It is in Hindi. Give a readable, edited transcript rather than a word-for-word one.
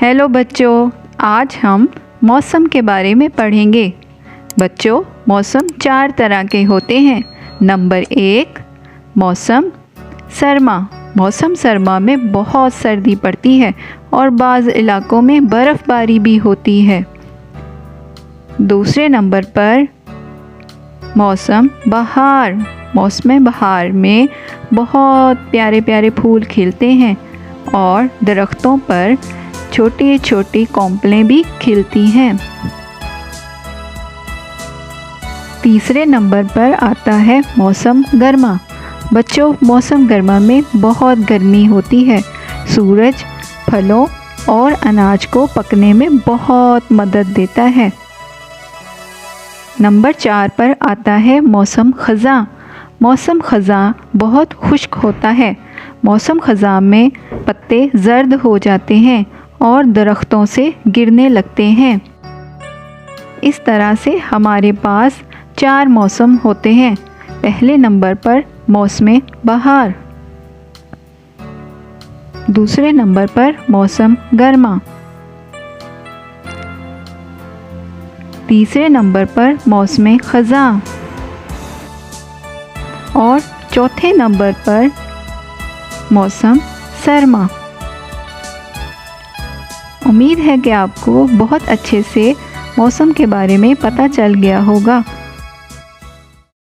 हेलो बच्चों, आज हम मौसम के बारे में पढ़ेंगे। बच्चों, मौसम 4 तरह के होते हैं। नंबर 1, मौसम सरमा। मौसम सरमा में बहुत सर्दी पड़ती है और बाज़ इलाकों में बर्फ़बारी भी होती है। दूसरे नंबर पर मौसम बहार। मौसम बहार में बहुत प्यारे प्यारे फूल खिलते हैं और दरख्तों पर छोटी छोटी कॉम्पलें भी खिलती हैं। तीसरे नंबर पर आता है मौसम गर्मा। बच्चों, मौसम गर्मा में बहुत गर्मी होती है। सूरज फलों और अनाज को पकने में बहुत मदद देता है। नंबर 4 पर आता है मौसम ख़ज़ां। मौसम ख़ज़ां बहुत खुश्क होता है। मौसम ख़ज़ां में पत्ते ज़र्द हो जाते हैं और दरख्तों से गिरने लगते हैं। इस तरह से हमारे पास 4 मौसम होते हैं। पहले नंबर पर मौसम बहार, दूसरे नंबर पर मौसम गर्मा, तीसरे नंबर पर मौसम ख़ज़ां और चौथे नंबर पर मौसम सरमा। उम्मीद है कि आपको बहुत अच्छे से मौसम के बारे में पता चल गया होगा।